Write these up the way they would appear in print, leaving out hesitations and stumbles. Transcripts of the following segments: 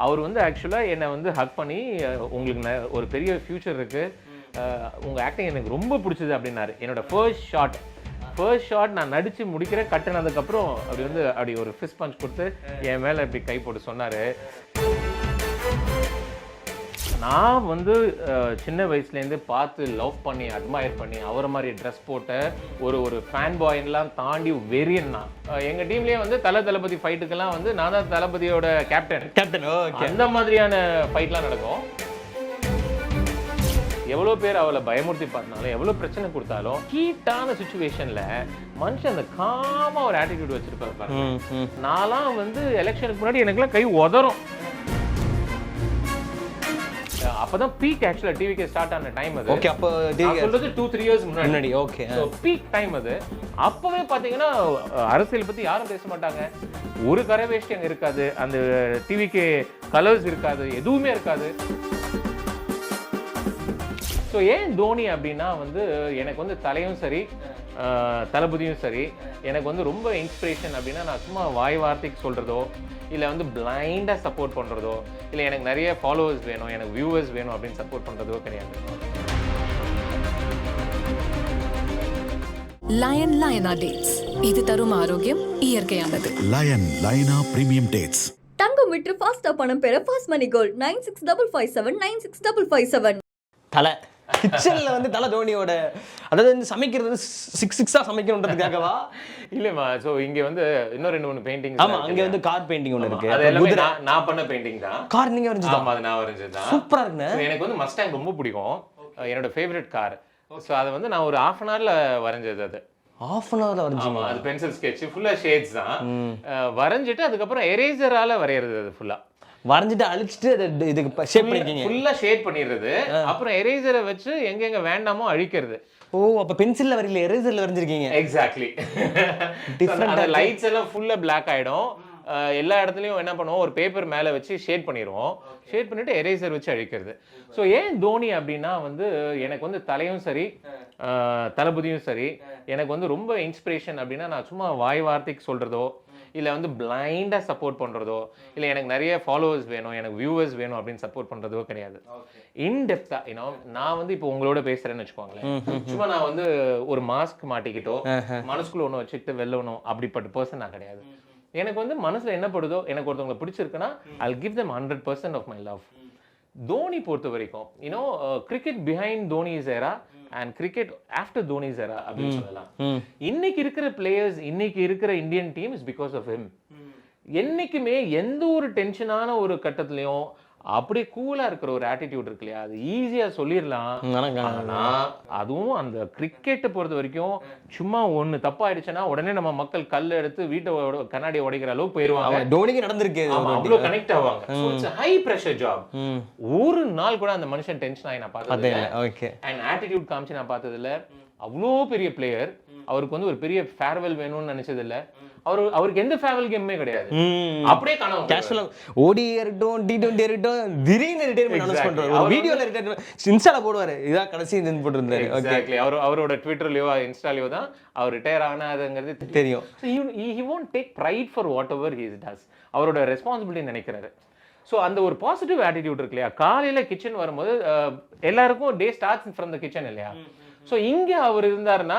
அவர் வந்து ஆக்சுவலாக என்னை வந்து ஹக் பண்ணி உங்களுக்கு ஒரு பெரிய ஃபியூச்சர் இருக்குது, உங்கள் ஆக்டிங் எனக்கு ரொம்ப பிடிச்சது அப்படின்னாரு. என்னோட ஃபர்ஸ்ட் ஷாட் நான் நடித்து முடிக்கிறேன். கட்டினதுக்கப்புறம் அப்படி ஒரு ஃபிஸ்ட் பஞ்ச் கொடுத்து என் மேலே இப்படி கை போட்டு சொன்னார். நான் வந்து சின்ன வயசுலேருந்து பார்த்து லவ் பண்ணி அட்மையர் பண்ணி அவரை மாதிரி ட்ரெஸ் போட்ட ஒரு ஃபேன் பாயின்லாம் தாண்டி வெறியன் தான். எங்கள் டீம்லேயே வந்து தளபதி ஃபைட்டுக்கெல்லாம் வந்து நான் தான் தளபதியோட கேப்டன். அந்த மாதிரியான ஃபைட்லாம் நடக்கும். எவ்வளோ பேர் அவளை பயமுறுத்தி பார்த்தாலும் எவ்வளோ பிரச்சனை கொடுத்தாலும் ஹீட்டான சுச்சுவேஷனில் மனுஷன் அந்த காமாக ஒரு ஆட்டிடியூட் வச்சுருப்பாரு. நான்லாம் வந்து எலெக்ஷனுக்கு முன்னாடி எனக்குலாம் கை உதறும். அப்பதான் பீக் ஆக்சுவலா டிவிக்கு ஸ்டார்ட் ஆன டைம் அது. ஓகே, அப்போ நான் சொல்றது 2-3 இயர்ஸ் முன்னாடி. ஓகே, சோ பீக் டைம் அது. அப்பவே பாத்தீங்கன்னா அரசியல் பத்தி யாரும் பேச மாட்டாங்க. ஒரு கரவேஷ்டி அங்க இருக்காது, அந்த டிவிக்கு கலர்ஸ் இருக்காது, எதுவுமே இருக்காது. ஸோ ஏன் தோனி அப்படின்னா வந்து எனக்கு வந்து தலையும் சரி தளபதியும் சரி எனக்கு வந்து ரொம்ப இன்ஸ்பிரேஷன் அப்படின்னா, நான் சும்மா வாய் வார்த்தைக்கு சொல்கிறதோ இல்லை வந்து பிளைண்டாக சப்போர்ட் பண்ணுறதோ இல்லை எனக்கு நிறைய ஃபாலோவர்ஸ் வேணும், எனக்கு வியூவர்ஸ் வேணும் அப்படின்னு சப்போர்ட் பண்ணுறதோ கிடையாது. லயனா டேட்ஸ், இது தரும் ஆரோக்கியம் இயற்கையானது. லயனா பிரீமியம் டேட்ஸ். தங்கம் விற்று ஃபாஸ்டா பணம் பெற ஃபாஸ்ட் மணி கோல்ட் 9655799657. தலை கிச்சன்ல வந்து தலை தோனியோட, அதாவது வந்து சமைக்கிறது 6 சமைக்கணுன்றதுக்காகவா? இல்லைம்மா, ஸோ இங்கே வந்து இன்னும் 2-3 பெயிண்டிங். ஆமா, அங்க வந்து கார் பெயிண்டிங் ஒன்று இருக்கு. அது எல்லாமே நான் பண்ண பெயிண்டிங் தான். கார் நீங்க வரைஞ்சது? ஆமா, அது நான் வரைஞ்சது தான். சூப்பரா இருக்குண்ணே. எனக்கு வந்து மஸ்டாங் ரொம்ப பிடிக்கும், என்னோட ஃபேவரட் கார். ஸோ அதை வந்து நான் ஒரு 1/2 hourல வரைஞ்சது. அது 1/2 hourல வரைஞ்சிமா? அது பென்சில் ஸ்கெட்ச் ஃபுல்லா ஷேட்ஸ் தான். வரைஞ்சிட்டு அதுக்கப்புறம் எரேசரால வரையறது. அது ஃபுல்லா வரைஞ்சிட்டு அழிச்சிட்டு இதுக்கு ஷேப் பண்ணிருக்கீங்க. ஃபுல்லா ஷேட் பண்ணிடுறது, அப்புறம் எரேசரை வச்சு எங்க வேண்டாமோ அழிக்கிறது. ஓ, அப்ப பென்சில்ல வரையில எரேசர்ல வரைஞ்சிருக்கீங்க. எக்ஸாக்ட்லி. டிஃபரெண்ட் லைட்ஸ் எல்லாம் ஃபுல்லா பிளாக் ஆயிடும். எல்லா இடத்துலையும் என்ன பண்ணுவோம், ஒரு பேப்பர் மேலே வச்சு ஷேட் பண்ணிடுவோம். ஷேட் பண்ணிட்டு எரேசர் வச்சு அழிக்கிறது. ஸோ ஏன் தோனி அப்படின்னா வந்து எனக்கு வந்து தலையும் சரி தளபதியும் சரி எனக்கு வந்து ரொம்ப இன்ஸ்பிரேஷன் அப்படின்னா, நான் சும்மா வாய் வார்த்தைக்கு சொல்கிறதோ இல்லை வந்து பிளைண்டாக சப்போர்ட் பண்ணுறதோ இல்லை எனக்கு நிறைய ஃபாலோவர்ஸ் வேணும், எனக்கு வியூவர்ஸ் வேணும் அப்படின்னு சப்போர்ட் பண்ணுறதோ கிடையாது. இன்டெப்தா நான் வந்து இப்போ உங்களோட பேசுகிறேன்னு வச்சுக்கோங்களேன். சும்மா நான் வந்து ஒரு மாஸ்க் மாட்டிக்கிட்டோ மனசுக்குள்ள ஒன்று வச்சுக்கிட்டு வெல்லணும் அப்படிப்பட்ட பர்சன் நான் கிடையாது. எனக்கு வந்து மனசில் என்ன படுதோ, எனக்கு ஒருத்தவங்களை பிடிச்சிருக்குன்னா I'll give them 100% of my love. Dhoni பொறுத்த வரைக்கும் cricket behind Dhoni's era and cricket after Dhoni's era அப்படின்னு சொல்லலாம். இன்னைக்கு இருக்கிற பிளேயர்ஸ், இன்னைக்கு இருக்கிற Indian team is because of him. என்னைக்குமே எந்த ஒரு டென்ஷனான ஒரு கட்டத்துலையும் அப்படியே கூலா இருக்கிற ஒரு ஆட்டிடியூட் இருக்கு இல்லையா, அது ஈஸியா சொல்லிடலாம். ஆனா அதுவும் அந்த கிரிக்கெட்டை பொறுத்த வரைக்கும் சும்மா ஒண்ணு தப்பாயிடுச்சுன்னா உடனே நம்ம மக்கள் கல் எடுத்து வீட்டை கண்ணாடி உடைக்கிற அளவுக்கு போயிருவாங்க. தோனிக்கு நடந்திருக்கு, அவ்வளவு கனெக்ட் ஆவாங்க. High pressure job. ஒரு நாள் கூட அந்த மனுஷன் டென்ஷன் ஆகி நான் பார்த்தது அண்ட் ஆட்டிடியூட் காமிச்சு நான் பார்த்தது இல்ல. அவ்வளோ பெரிய பிளேயர், அவருக்கு வந்து ஒரு பெரிய ஃபேர்வெல் வேணும்னு நினைச்சது இல்ல. அவருக்கு எந்த ஃபேர்வெல் கேமே கிடையாது. அப்படியே கனவு கேஷுவலா ஓடி இருக்கட்டும், T20 இருக்கட்டும், திடீர்னு ரிட்டையர்மென்ட் அனௌன்ஸ் பண்றாரு. ஒரு வீடியோல ரிட்டையர்மென்ட் இன்ஸ்டால போடுவாரு, இதான் கடைசி இதுன்னு போட்டுருந்தாரு. எக்ஸாக்ட்லி. அவரோட ட்விட்டர்லயோ இன்ஸ்டாலயோ தான் அவர் ரிட்டையர் ஆனாதுங்கிறது தெரியும். He won't take pride for whatever he does. அவரோட ரெஸ்பான்சிபிலிட்டி நினைக்கிறாரு. ஸோ அந்த ஒரு பாசிட்டிவ் ஆட்டிடியூட் இருக்கு இல்லையா, காலையில கிச்சன் வரும்போது எல்லாருக்கும் டே ஸ்டார்ட்ஸ் ஃப்ரம் த கிச்சன் இல்லையா. ஸோ இங்கே அவர் இருந்தாருன்னா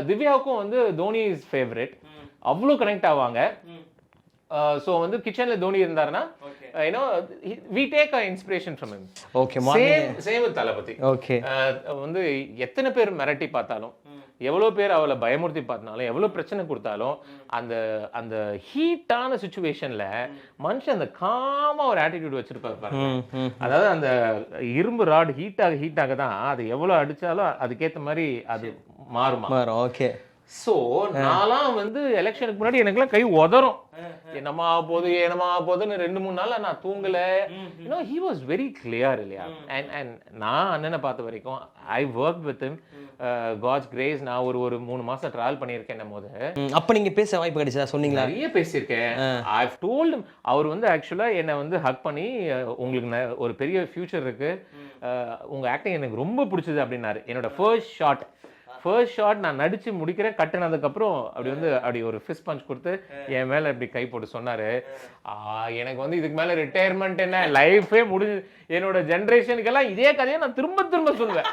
திவ்யாவுக்கும் வந்து தோனி இஸ் ஃபேவரட், அவ்வளோ கனெக்ட் ஆவாங்க. ஸோ வந்து கிச்சன்ல தோனி இருந்தாருன்னா we take our inspiration from him. Okay, same with Thalapathy. Okay, வந்து எத்தனை பேர் மிரட்டி பார்த்தாலும், எவ்வளோ பேர் அவளை பயமுறுத்தி பார்த்தாலும், எவ்வளோ பிரச்சனை கொடுத்தாலும் அந்த அந்த ஹீட்டான சுச்சுவேஷன்ல மனுஷன் அந்த காமா ஒரு ஆட்டிடியூட் வச்சிருப்பாரு. அதாவது அந்த இரும்பு ராட் ஹீட்டாக தான் அது எவ்வளோ அடிச்சாலும் அதுக்கேற்ற மாதிரி அது மாறுமா. ஓகே. ஸோ நான்லாம் வந்து எலெக்ஷனுக்கு முன்னாடி எனக்குலாம் கை உதறும். என்னமா போகுதுன்னு 2-3 நாள் நான் தூங்கல. he was very clear இல்லையா. and நான் அண்ணனை பார்த்த வரைக்கும் I worked with him. God's grace, நான் ஒரு 3 மாசம் டிராவல் பண்ணியிருக்கேன் போது. அப்ப நீங்க பேச வாய்ப்பு கிடைச்சதா? சொன்னீங்களா? நிறைய பேசியிருக்கேன். I've told him. அவர் வந்து ஆக்சுவலா என்னை வந்து ஹக் பண்ணி உங்களுக்கு ஒரு பெரிய ஃபியூச்சர் இருக்கு, உங்க ஆக்டிங் எனக்கு ரொம்ப பிடிச்சது அப்படின்னாரு. என்னோட ஃபர்ஸ்ட் ஷாட் ஃபர்ஸ்ட் ஷாட் நான் நடிச்சு முடிக்கிறேன், கட்டுனதுக்கப்புறம் அப்படி வந்து அப்படி ஒரு ஃபிஸ்ட் பஞ்ச் கொடுத்து என் மேல இப்படி கை போட்டு சொன்னாரு, எனக்கு வந்து இதுக்கு மேல ரிட்டையர்மெண்ட் என்ன, லைஃபே முடிஞ்சு. என்னோட ஜென்ரேஷனுக்கெல்லாம் இதே கதையை நான் திரும்ப திரும்ப சொல்லுவேன்.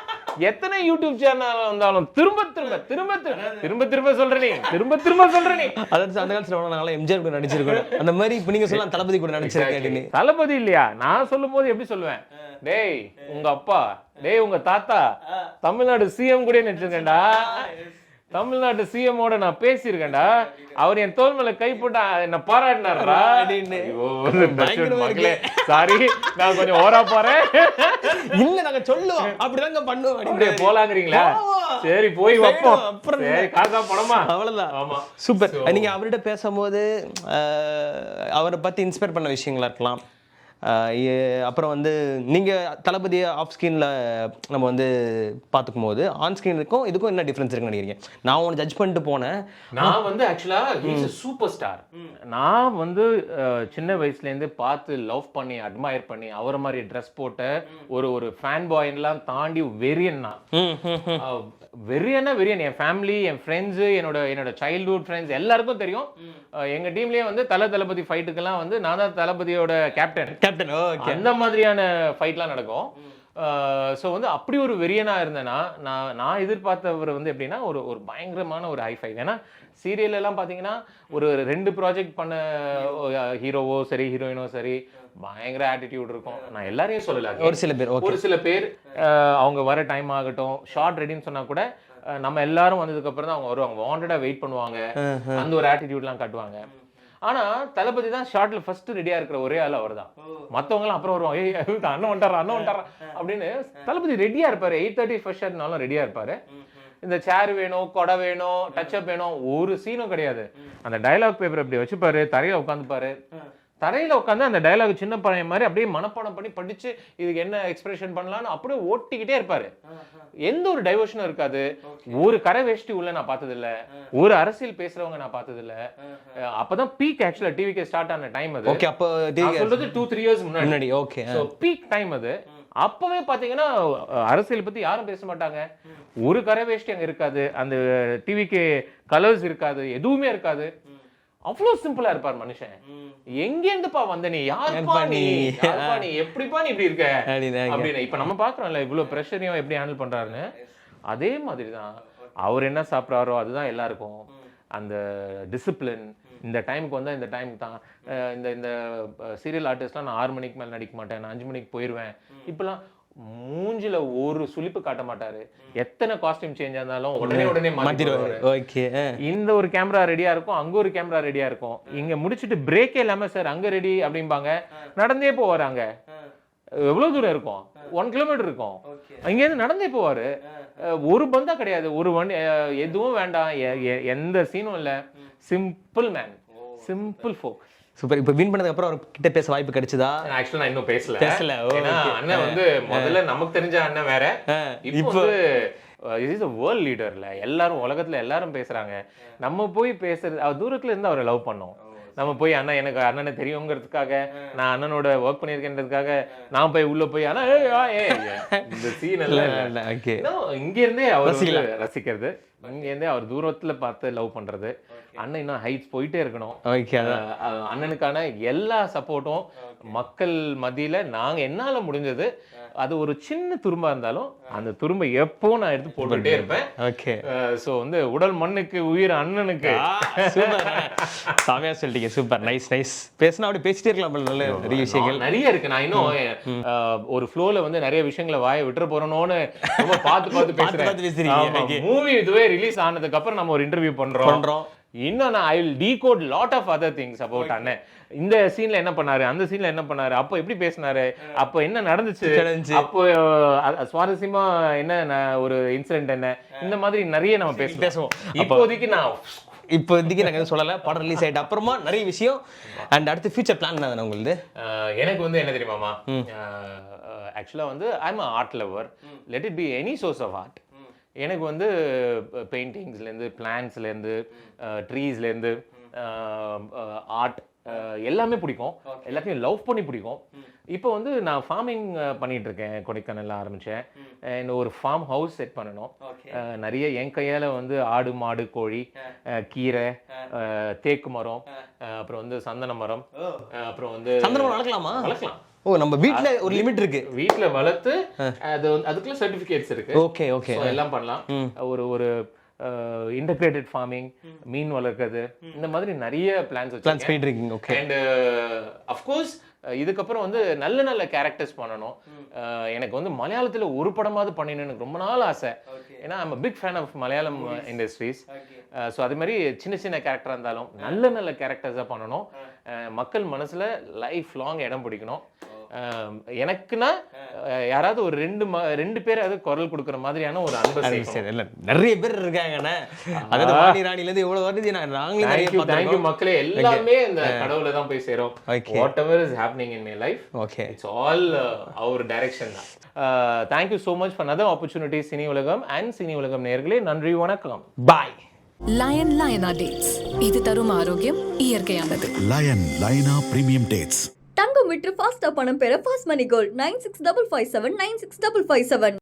எத்தனை யூடியூப் சேனல் வந்தாலும் திரும்ப திரும்ப திரும்ப திரும்ப திரும்ப சொல்றேன், திரும்ப திரும்ப சொல்றேன். அதாவது அந்த காலத்துல நாங்களாம் எம்ஜிஆர் கூட நடிச்சிருக்கோம், அந்த மாதிரி இப்ப நீங்க சொல்லலாம் தளபதி கூட நடிச்சிருக்கேன். தளபதி இல்லையா, நான் சொல்லும் போது எப்படி சொல்லுவேன், டேய் உங்க அப்பா, டேய் உங்க தாத்தா தமிழ்நாடு சிஎம் கூட நடிச்சிருக்கேன்டா, தமிழ்நாட்டு சிஎம் ஓட நான் பேசியிருக்கேன்டா, அவர் என் தோல் மேல கை போட்டா என்ன பாராட்டினாரா. சாரி நான் கொஞ்சம் ஓரா போறேன், இல்ல நாங்க சொல்லுவோம் அப்படிதாங்க பண்ணுவோம். அப்படியே போலாங்கிறீங்களா? சரி போய் வைப்போம், சரி காசா பணமா, அவ்வளவுதான். ஆமா சூப்பர். நீங்க அவர்கிட்ட பேசும்போது அவரை பத்தி இன்ஸ்பயர் பண்ண விஷயங்களா இருக்கலாம். அப்புறம் வந்து நீங்க தளபதியை ஆஃப் ஸ்கிரீன்ல நம்ம வந்து பார்த்துக்கும் போது ஆன் ஸ்கிரீனுக்கும் இதுக்கும் என்ன டிஃபரன்ஸ் இருக்குன்னு நினைக்கிறீங்க? நான் ஒன்று ஜட்ஜ் பண்ணிட்டு போனேன். நான் வந்து ஆக்சுவலா சூப்பர் ஸ்டார். நான் வந்து சின்ன வயசுல இருந்து பார்த்து லவ் பண்ணி அட்மயர் பண்ணி அவரை மாதிரி ட்ரெஸ் போட்ட ஒரு ஃபேன் பாய்லாம் தாண்டி வெறியன். நான் வெறியன்னா வெறியன். என் ஃபேமிலி, என் ஃப்ரெண்ட்ஸு, என்னோட சைல்ட்ஹுட் ஃப்ரெண்ட்ஸ் எல்லாருக்கும் தெரியும். எங்க டீம்லயே வந்து தளபதி ஃபைட்டுக்கெல்லாம் வந்து நான் தான் தளபதியோட கேப்டன். அந்த மாதிரியான ஃபைட்லாம் நடக்கும். ஸோ வந்து அப்படி ஒரு வெறியனா இருந்தேன்னா, நான் எதிர்பார்த்தவர் வந்து எப்படின்னா ஒரு பயங்கரமான ஒரு ஹை-ஃபை. ஏன்னா சீரியல் எல்லாம் பார்த்தீங்கன்னா ஒரு 2 ப்ராஜெக்ட் பண்ண ஹீரோவோ சரி ஹீரோயினோ சரி பயங்கர ஆட்டிடியூட் இருக்கும். நான் எல்லாரையும் சொல்லல, ஒரு சில பேர் அவங்க வர டைம் ஆகட்டும், ஷார்ட் ரெடின்னு சொன்னா கூட நம்ம எல்லாரும் வந்ததுக்கு அப்புறம் தான் அவங்க வருவாங்க, வாண்டடா வெயிட் பண்ணுவாங்க, அந்த ஒரு ஆட்டிடியூட்லாம் காட்டுவாங்க. ஆனா தளபதி தான் ஷார்ட்ல ஃபர்ஸ்ட் ரெடியா இருக்கிற ஒரே ஆள் அவர் தான். மத்தவங்க எல்லாம் அப்புறம் வருவாங்க, ஏய் அண்ணன் வந்துட்டாரா அப்படின்னு. தளபதி ரெடியா இருப்பாரு, 8:30 ஃபர்ஸ்ட் ஷாட்னாலும் ரெடியா இருப்பாரு. இந்த சேர் வேணும், கொடை வேணும், டச்சப் வேணும், ஒரு சீனும் கிடையாது. அந்த டயலாக் பேப்பர் அப்படி வச்சுப்பாரு, தரையில உட்காந்துப்பாரு, தரையில உட்காந்து அந்த டயலாக் சின்ன பையன் மாதிரி அப்படியே மனப்பாடம் பண்ணி படிச்சு இதுக்கு என்ன எக்ஸ்பிரஷன் பண்ணலாம்னு அப்படியே ஓட்டிக்கிட்டே இருப்பாரு. எந்த ஒரு டைவர்ஷனும் இருக்காது. ஒரு கரை வேஷ்டி உள்ள நான் பார்த்தது இல்ல, ஒரு அரசியல் பேசுறவங்க நான் பார்த்தது இல்ல. அப்பதான் பீக் ஆக்சுவலா டிவிக்கு ஸ்டார்ட் ஆன டைம் அது. ஓகே, அப்ப சொல்றது 2-3 இயர்ஸ் முன்னாடி. ஓகே, சோ பீக் டைம் அது. அப்பவே பாத்தீங்கன்னா அரசியல் பத்தி யாரும் பேச மாட்டாங்க, ஒரு கரை வேஷ்டி அங்க இருக்காது, அந்த டிவிக்கு கலர்ஸ் இருக்காது, எதுவுமே இருக்காது. அவ்வளவு சிம்பிளா இருப்பார் மனுஷன். எங்க இருந்துப்பா வந்த நீ, யாருப்பா நீ, எப்படிப்பா நீ இப்படி இருக்க அப்படின்னு. இப்ப நம்ம பாக்குறோம்ல இவ்வளவு பிரஷரையும் எப்படி ஹேண்டில் பண்றாருன்னு. அதே மாதிரிதான் அவர் என்ன சாப்பிட்றாரோ அதுதான் எல்லாருக்கும். அந்த டிசிப்ளின், இந்த டைமுக்கு வந்தா இந்த டைமுக்கு தான். இந்த சீரியல் ஆர்டிஸ்ட்லாம் நான் 6 மணிக்கு மேல நடிக்க மாட்டேன், நான் 5 மணிக்கு போயிடுவேன். இப்பெல்லாம் மூஞ்சில ஒரு சுளிப்பு காட்ட மாட்டாரு. எத்தனை காஸ்டியூம் சேஞ்ச் ஆனாலும் உடனே மாத்திடுவாரு. ஓகே, இந்த ஒரு கேமரா ரெடியா இருக்கும், அங்க ஒரு கேமரா ரெடியா இருக்கும். இங்க முடிச்சிட்டு பிரேக்கே இல்லாம சார் அங்க ரெடி அப்படிம்பாங்க. நடந்தே போவாராங்க. எவ்வளவு தூரம் இருக்கும்? 1 கிலோமீட்டர் இருக்கும். இங்க இருந்து நடந்தே போவாரு. ஒரு பந்தா கிடையாது, ஒரு வண்டி எதுவும் வேண்டாம், எந்த சீனும் இல்ல. Simple man, simple folk. Super. இப்ப வின் பண்ணதுக்கு அப்புறம் அவர்கிட்ட பேச வாய்ப்பு கிடைச்சதா? ஆக்சுவலா நான் இன்னும் பேசல. ஏன்னா அண்ணன் வந்து முதல்ல நமக்கு தெரிஞ்ச அண்ணன் வேற, இப்போ வந்து இஸ் a world leaderல எல்லாரும் உலகத்துல எல்லாரும் பேசுறாங்க. நம்ம போய் பேசுறது, அவர் தூரத்துல இருந்து அவரை லவ் பண்ணோம். நம்ம போய் அண்ணன் எனக்கு அண்ணனை தெரியுங்கிறதுக்காக, நான் அண்ணனோட ஒர்க் பண்ணியிருக்கேன்றதுக்காக நான் போய் உள்ள போய் ஆனா இந்த சீன் எல்லாம் இங்க இருந்தே அவர் ரசிக்கிறது, இங்க இருந்தே அவர் தூரத்துல பார்த்து லவ் பண்றது. அண்ணன் இன்னும் ஹைட்ஸ் போயிட்டே இருக்கணும். அண்ணனுக்கான எல்லா சப்போர்ட்டும் மக்கள் மத்தியில நாங்க என்னால முடிஞ்சது. அது ஒரு சின்ன துரும்பா இருந்தாலும் அந்த துரும்பை எப்போ நான் எடுத்து போட்டுட்டே இருப்பேன். ஓகே, சோ வந்து உடல் மண்ணுக்கு உயிர் அண்ணனுக்கு. சாமியா சொல்லிட்டீங்க. Super, nice nice. பேசினா அப்படி பேசிட்டே இருக்கலாம், நிறைய விஷயங்கள் நிறைய இருக்கு. நான் இன்னும் ஒரு ஃப்ளோல வந்து நிறைய விஷயங்களை வாய விட்டுற போறோம்னு ரொம்ப பார்த்து பேசுறேன். மூவி இதுவே ரிலீஸ் ஆனதுக்கு அப்புறம் நம்ம ஒரு இன்டர்வியூ பண்றோம். இன்னும் நான் I will decode lot of other things about அண்ணன். இந்த சீன்ல என்ன பண்ணாரு, அந்த சீன்ல என்ன பண்ணாரு, அப்போ எப்படி பேசினாரு, அப்போ என்ன நடந்துச்சு, அப்போ சுவாரஸ்யமா என்ன ஒரு இன்சிடென்ட் என்ன, இந்த மாதிரி நிறைய நம்ம பேசுவோம். இப்போதைக்கு நாங்க எதுவும் சொல்லல. படம் ரிலீஸ் ஆயிட்டு அப்புறமா நிறைய விஷயம். அண்ட் அடுத்து ஃபியூச்சர் பிளான் என்ன உங்களுக்கு? எனக்கு வந்து என்ன தெரியுமாமா, ஆக்சுவலா வந்து I am art lover. Let it be any source of art. எனக்கு வந்து பெயிண்டிங்ஸ்லேருந்து, பிளான்ஸ்லேருந்து, ட்ரீஸ்லேருந்து, ஆர்ட் எல்லாமே பிடிக்கும். எல்லாத்தையும் லவ் பண்ணி பிடிக்கும். இப்போ வந்து நான் ஃபார்மிங் பண்ணிட்டு இருக்கேன், கொடைக்கானல்ல ஆரம்பிச்சேன். அண்ட் ஒரு ஃபார்ம் ஹவுஸ் செட் பண்ணணும். நிறைய என் கையால வந்து ஆடு மாடு கோழி கீரை தேக்கு மரம் அப்புறம் வந்து சந்தன மரம் அப்புறம் வந்து சந்தனம் வளர்க்கலாமா? வளர்க்கலாம். ஓ, நம்ம வீட்ல ஒரு லிமிட் இருக்கு. வீட்ல வளர்த்து அது அதுக்குள்ள சர்டிபிகேட்ஸ் இருக்கு. Okay okay. So எல்லாம் பண்ணலாம். ஒரு இன்டகிரேட்டட் ஃபார்மிங், மீன் வளர்க்குறது, இந்த மாதிரி நிறைய பிளான்ஸ் பண்ணிட்டு இருக்கீங்க. ஓகே. அண்ட் அஃப்கோர்ஸ் இதுக்கப்புறம் வந்து நல்ல நல்ல கேரக்டர்ஸ் பண்ணணும். எனக்கு வந்து மலையாளத்தில் ஒரு படமாவது பண்ணிடணும் எனக்கு ரொம்ப நாள் ஆசை. ஏன்னா I'm big fan of Malayalam industries. So அது மாதிரி சின்ன சின்ன கேரக்டராக இருந்தாலும் நல்ல நல்ல கேரக்டர்ஸாக பண்ணணும். மக்கள் மனசில் லைஃப் லாங் இடம் பிடிக்கணும். எனக்குன்னா யாராவது ஒரு ரெண்டு பேராவது குரல் கொடுக்குற மாதிரியான ஒரு அன்பு. இல்ல நிறைய பேர் இருக்காங்கண்ணே. அதாவது வாணி ராணில இருந்து எவ்வளவு வருது நாங்களே நிறைய தேங்க்யூ மக்களே. எல்லாமே இந்த கடவுளை தான் போய் சேரும். Whatever is happening in my life, okay, it's all our direction தான். Thank you so much for another opportunity. சினி உலகம் அண்ட் சினி உலகம் நேயர்களே, நன்றி, வணக்கம், பாய். லயனா டேட்ஸ், இது தரும் ஆரோக்கியம் இயற்கையானது. லைனா பிரீமியம் டேட்ஸ். தங்கம் விற்று ஃபாஸ்டா பணம் பெற ஃபாஸ்ட் மணி கோல்ட் 9655799657.